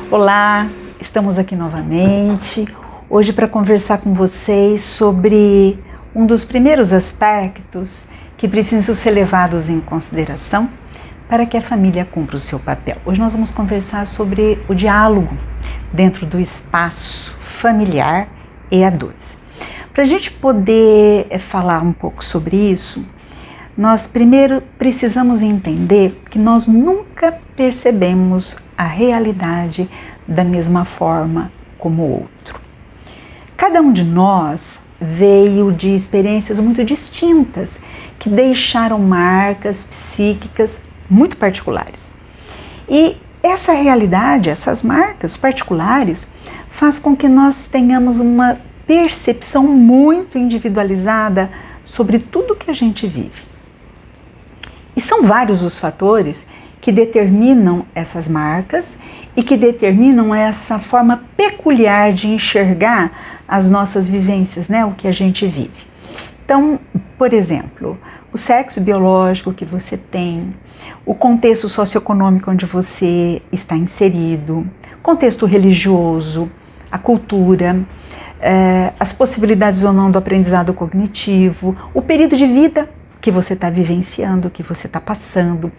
Olá, estamos aqui novamente, hoje para conversar com vocês sobre um dos primeiros aspectos que precisam ser levados em consideração para que a família cumpra o seu papel. Hoje nós vamos conversar sobre o diálogo dentro do espaço familiar EA2. Para a gente poder falar um pouco sobre isso, nós primeiro precisamos entender que nós nunca percebemos a realidade da mesma forma como o outro. Cada um de nós veio de experiências muito distintas que deixaram marcas psíquicas muito particulares. E essa realidade, essas marcas particulares, faz com que nós tenhamos uma percepção muito individualizada sobre tudo que a gente vive. E são vários os fatores que determinam essas marcas e que determinam essa forma peculiar de enxergar as nossas vivências, né? O que a gente vive. Então, por exemplo, o sexo biológico que você tem, o contexto socioeconômico onde você está inserido, contexto religioso, a cultura, as possibilidades ou não do aprendizado cognitivo, o período de vida que você está vivenciando, que você está passando.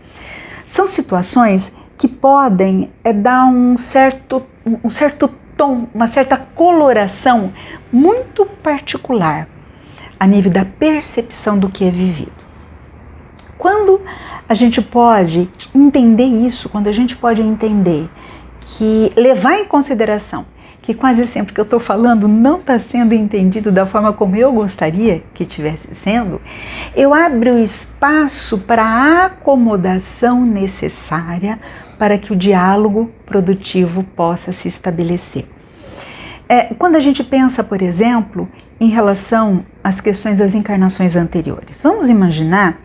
São situações que podem dar um certo tom, uma certa coloração muito particular a nível da percepção do que é vivido. Quando a gente pode entender isso, quando a gente pode entender que levar em consideração que quase sempre que eu estou falando não está sendo entendido da forma como eu gostaria que estivesse sendo, eu abro o espaço para a acomodação necessária para que o diálogo produtivo possa se estabelecer. Quando a gente pensa, por exemplo, em relação às questões das encarnações anteriores, vamos imaginar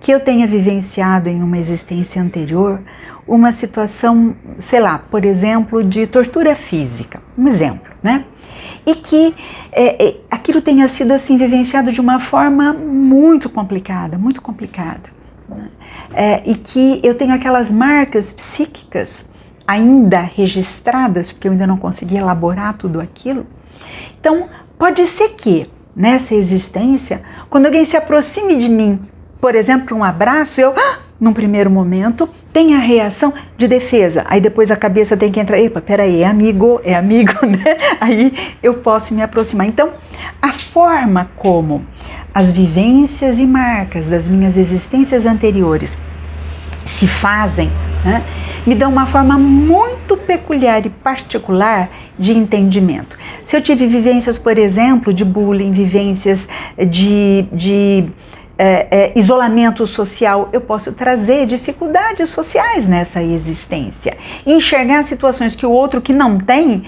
que eu tenha vivenciado em uma existência anterior uma situação, sei lá, por exemplo, de tortura física, um exemplo, né? E que aquilo tenha sido assim vivenciado de uma forma muito complicada, né? E que eu tenho aquelas marcas psíquicas ainda registradas, porque eu ainda não consegui elaborar tudo aquilo. Então, pode ser que nessa existência, quando alguém se aproxime de mim, por exemplo, um abraço, eu, num primeiro momento, tenho a reação de defesa. Aí depois a cabeça tem que entrar, epa, peraí, é amigo, né? Aí eu posso me aproximar. Então, a forma como as vivências e marcas das minhas existências anteriores se fazem, né, me dão uma forma muito peculiar e particular de entendimento. Se eu tive vivências, por exemplo, de bullying, vivências de isolamento social, eu posso trazer dificuldades sociais nessa existência e enxergar situações que o outro que não tem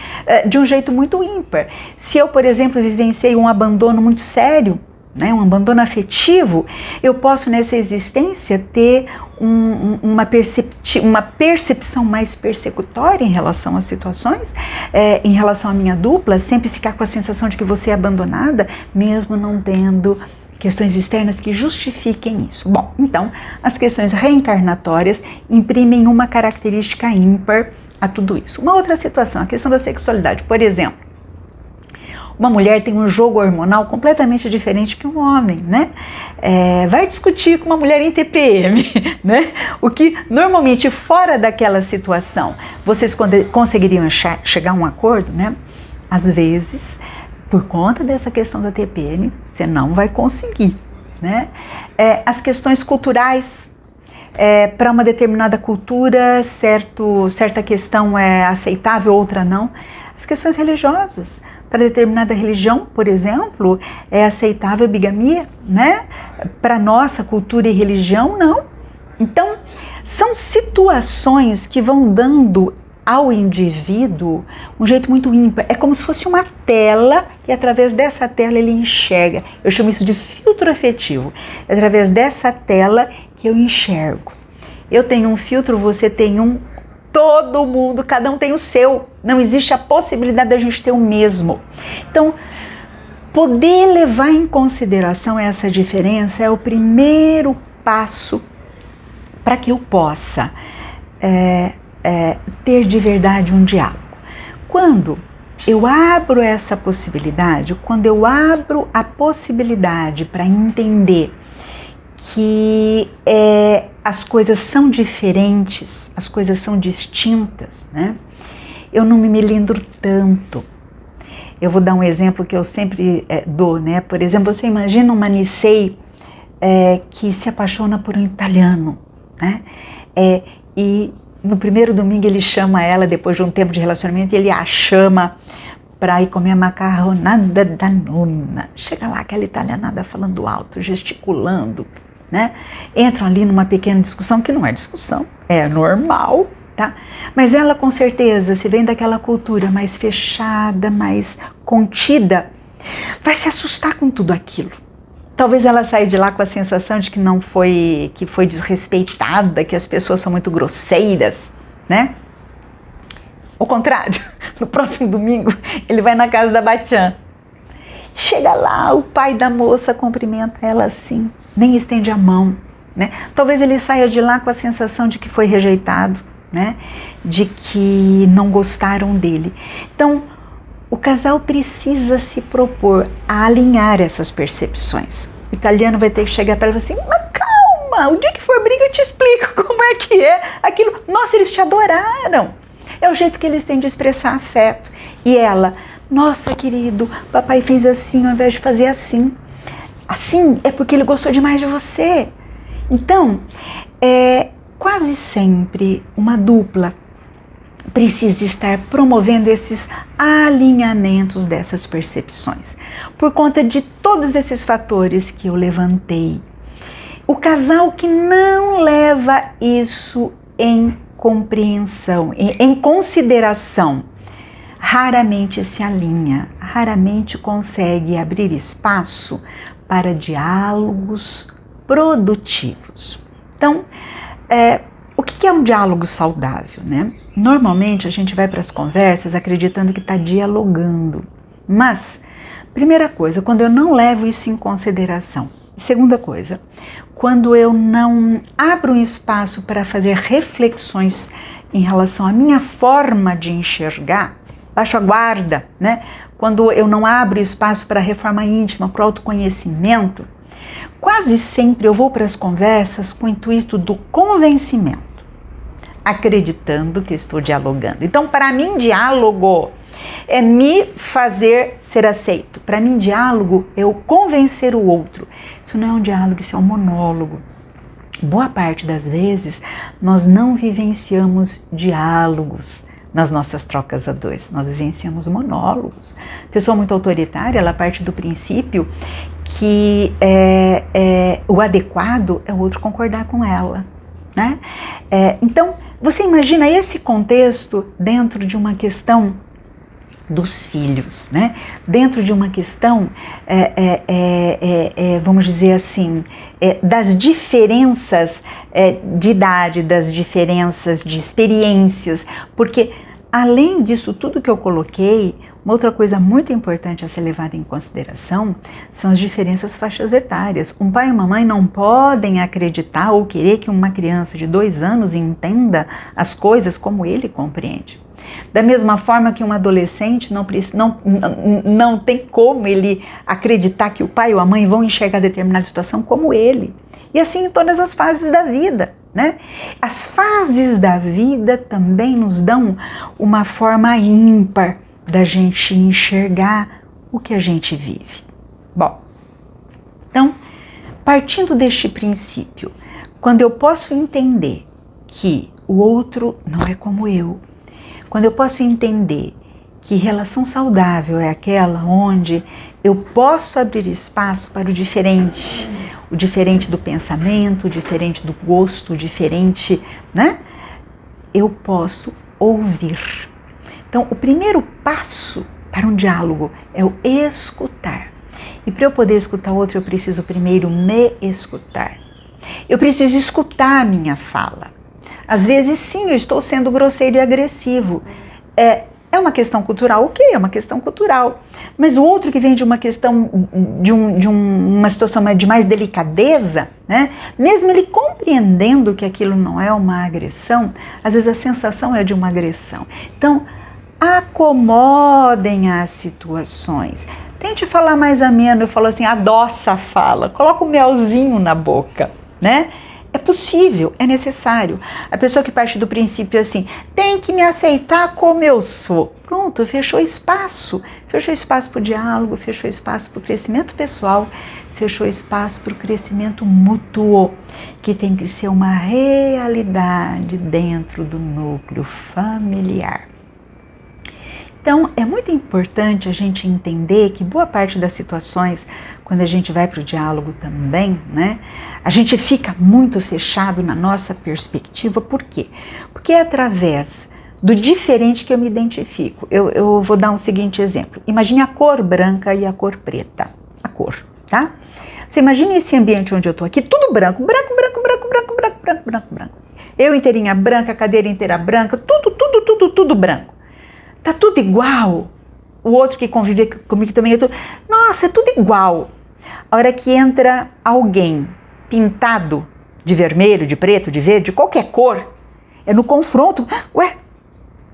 de um jeito muito ímpar. Se eu, por exemplo, vivenciei um abandono muito sério, né, um abandono afetivo, eu posso nessa existência ter uma percepção mais persecutória em relação às situações, em relação à minha dupla, sempre ficar com a sensação de que você é abandonada, mesmo não tendo questões externas que justifiquem isso. Bom, então, as questões reencarnatórias imprimem uma característica ímpar a tudo isso. Uma outra situação, a questão da sexualidade. Por exemplo, uma mulher tem um jogo hormonal completamente diferente que um homem, né? Vai discutir com uma mulher em TPM, né? O que normalmente fora daquela situação vocês conseguiriam chegar a um acordo, né? Às vezes, por conta dessa questão da TPM, você não vai conseguir, né? As questões culturais, para uma determinada cultura, certa questão é aceitável, outra não. As questões religiosas, para determinada religião, por exemplo, é aceitável bigamia, né? Para nossa cultura e religião, não. Então, são situações que vão dando ao indivíduo um jeito muito ímpar. É como se fosse uma tela e através dessa tela ele enxerga. Eu chamo isso de filtro afetivo. É através dessa tela que eu enxergo. Eu tenho um filtro, você tem um, todo mundo, cada um tem o seu. Não existe a possibilidade da gente ter o mesmo. Então, poder levar em consideração essa diferença é o primeiro passo para que eu possa ter de verdade um diálogo. Quando eu abro essa possibilidade, quando eu abro a possibilidade para entender que as coisas são diferentes, as coisas são distintas, né? Eu não me melindro tanto. Eu vou dar um exemplo que eu sempre dou, né? Por exemplo, você imagina uma Nisei que se apaixona por um italiano, né? E no primeiro domingo ele chama ela, depois de um tempo de relacionamento, ele a chama para ir comer a macarronada da nona. Chega lá aquela italianada falando alto, gesticulando, né? Entram ali numa pequena discussão, que não é discussão, é normal, tá? Mas ela com certeza, se vem daquela cultura mais fechada, mais contida, vai se assustar com tudo aquilo. Talvez ela saia de lá com a sensação de que foi desrespeitada, que as pessoas são muito grosseiras, né? Ao contrário, no próximo domingo ele vai na casa da Batian. Chega lá, o pai da moça cumprimenta ela assim, nem estende a mão, né? Talvez ele saia de lá com a sensação de que foi rejeitado, né? De que não gostaram dele. Então, o casal precisa se propor a alinhar essas percepções. O italiano vai ter que chegar para ela e falar assim, mas calma, o dia que for briga eu te explico como é que é aquilo. Nossa, eles te adoraram. É o jeito que eles têm de expressar afeto. E ela, nossa querido, papai fez assim ao invés de fazer assim. Assim é porque ele gostou demais de você. Então, quase sempre uma dupla precisa estar promovendo esses alinhamentos dessas percepções. Por conta de todos esses fatores que eu levantei. O casal que não leva isso em compreensão, em consideração, raramente se alinha, raramente consegue abrir espaço para diálogos produtivos. Então, o que é um diálogo saudável, né? Normalmente a gente vai para as conversas acreditando que está dialogando, mas, primeira coisa, quando eu não levo isso em consideração. Segunda coisa, quando eu não abro um espaço para fazer reflexões em relação à minha forma de enxergar, baixo a guarda, né? Quando eu não abro espaço para a reforma íntima, para o autoconhecimento, quase sempre eu vou para as conversas com o intuito do convencimento, acreditando que estou dialogando. Então, para mim, diálogo é me fazer ser aceito. Para mim, diálogo é eu convencer o outro. Isso não é um diálogo, isso é um monólogo. Boa parte das vezes, nós não vivenciamos diálogos nas nossas trocas a dois. Nós vivenciamos monólogos. Pessoa muito autoritária, ela parte do princípio que o adequado é o outro concordar com ela, né? Então, você imagina esse contexto dentro de uma questão dos filhos, né? Dentro de uma questão, vamos dizer assim, das diferenças de idade, das diferenças de experiências, porque além disso tudo que eu coloquei, uma outra coisa muito importante a ser levada em consideração são as diferenças faixas etárias. Um pai e uma mãe não podem acreditar ou querer que uma criança de 2 anos entenda as coisas como ele compreende. Da mesma forma que um adolescente não tem como ele acreditar que o pai ou a mãe vão enxergar determinada situação como ele. E assim em todas as fases da vida, né? As fases da vida também nos dão uma forma ímpar da gente enxergar o que a gente vive. Bom, então, partindo deste princípio, quando eu posso entender que o outro não é como eu, quando eu posso entender que relação saudável é aquela onde eu posso abrir espaço para o diferente do pensamento, o diferente do gosto, o diferente, né? Eu posso ouvir. Então, o primeiro passo para um diálogo é o escutar. E para eu poder escutar o outro, eu preciso primeiro me escutar. Eu preciso escutar a minha fala. Às vezes, sim, eu estou sendo grosseiro e agressivo. É uma questão cultural, ok, é uma questão cultural. Mas o outro que vem de uma questão, uma situação de mais delicadeza, né? Mesmo ele compreendendo que aquilo não é uma agressão, às vezes a sensação é de uma agressão. Então, acomodem as situações. Tente falar mais ameno, eu falo assim, adoça a fala, coloca o melzinho na boca, né? É possível, é necessário. A pessoa que parte do princípio assim, tem que me aceitar como eu sou. Pronto, fechou espaço para o diálogo, fechou espaço para o crescimento pessoal, fechou espaço para o crescimento mútuo, que tem que ser uma realidade dentro do núcleo familiar. Então, é muito importante a gente entender que boa parte das situações, quando a gente vai para o diálogo também, né, a gente fica muito fechado na nossa perspectiva. Por quê? Porque é através do diferente que eu me identifico. Eu vou dar um seguinte exemplo. Imagine a cor branca e a cor preta. A cor, tá? Você imagina esse ambiente onde eu estou aqui, tudo branco, branco. Eu inteirinha branca, a cadeira inteira branca, tudo branco. Tá tudo igual. O outro que convive comigo também é tudo. Nossa, é tudo igual. A hora que entra alguém pintado de vermelho, de preto, de verde, qualquer cor, é no confronto. Ué,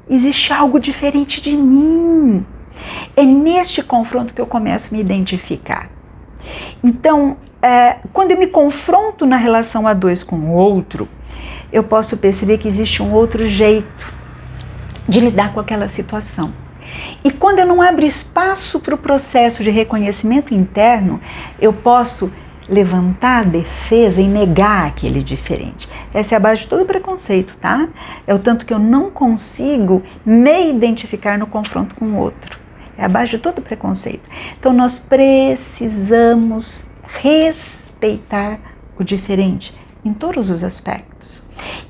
existe algo diferente de mim. É neste confronto que eu começo a me identificar. Então, quando eu me confronto na relação a dois com o outro, eu posso perceber que existe um outro jeito de lidar com aquela situação. E quando eu não abro espaço para o processo de reconhecimento interno, eu posso levantar a defesa e negar aquele diferente. Essa é a base de todo preconceito, tá? É o tanto que eu não consigo me identificar no confronto com o outro. É a base de todo preconceito. Então nós precisamos respeitar o diferente em todos os aspectos.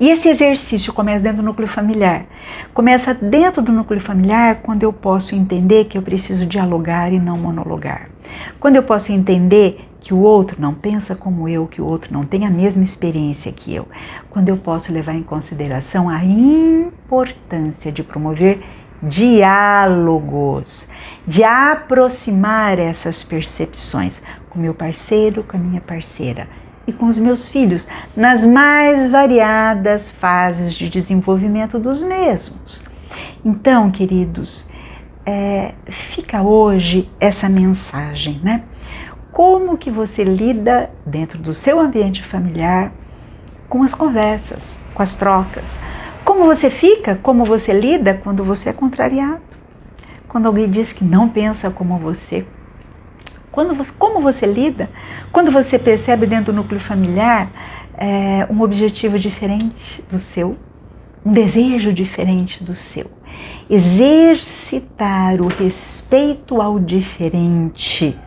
E esse exercício começa dentro do núcleo familiar. Começa dentro do núcleo familiar quando eu posso entender que eu preciso dialogar e não monologar. Quando eu posso entender que o outro não pensa como eu, que o outro não tem a mesma experiência que eu. Quando eu posso levar em consideração a importância de promover diálogos, de aproximar essas percepções com meu parceiro, com a minha parceira e com os meus filhos, nas mais variadas fases de desenvolvimento dos mesmos. Então, queridos, fica hoje essa mensagem, né? Como que você lida dentro do seu ambiente familiar com as conversas, com as trocas? Como você fica, como você lida quando você é contrariado? Quando alguém diz que não pensa como você? Como você lida? Quando você percebe dentro do núcleo familiar um objetivo diferente do seu, um desejo diferente do seu. Exercitar o respeito ao diferente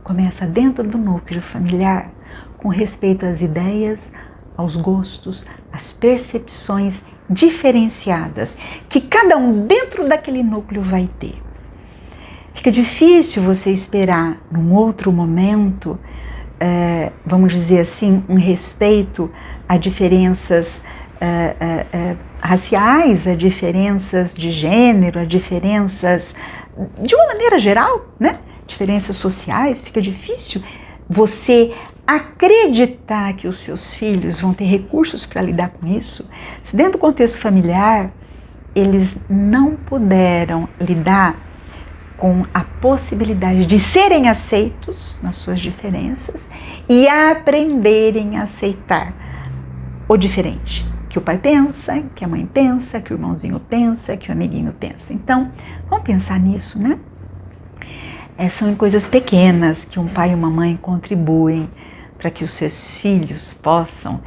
começa dentro do núcleo familiar, com respeito às ideias, aos gostos, às percepções diferenciadas que cada um dentro daquele núcleo vai ter. Fica difícil você esperar num outro momento, vamos dizer assim, um respeito a diferenças raciais, a diferenças de gênero, a diferenças de uma maneira geral, né? Diferenças sociais. Fica difícil você acreditar que os seus filhos vão ter recursos para lidar com isso. Se dentro do contexto familiar eles não puderam lidar com a possibilidade de serem aceitos nas suas diferenças e aprenderem a aceitar o diferente, que o pai pensa, que a mãe pensa, que o irmãozinho pensa, que o amiguinho pensa. Então, vamos pensar nisso, né? São em coisas pequenas que um pai e uma mãe contribuem para que os seus filhos possam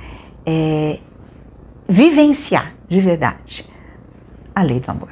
vivenciar de verdade a lei do amor.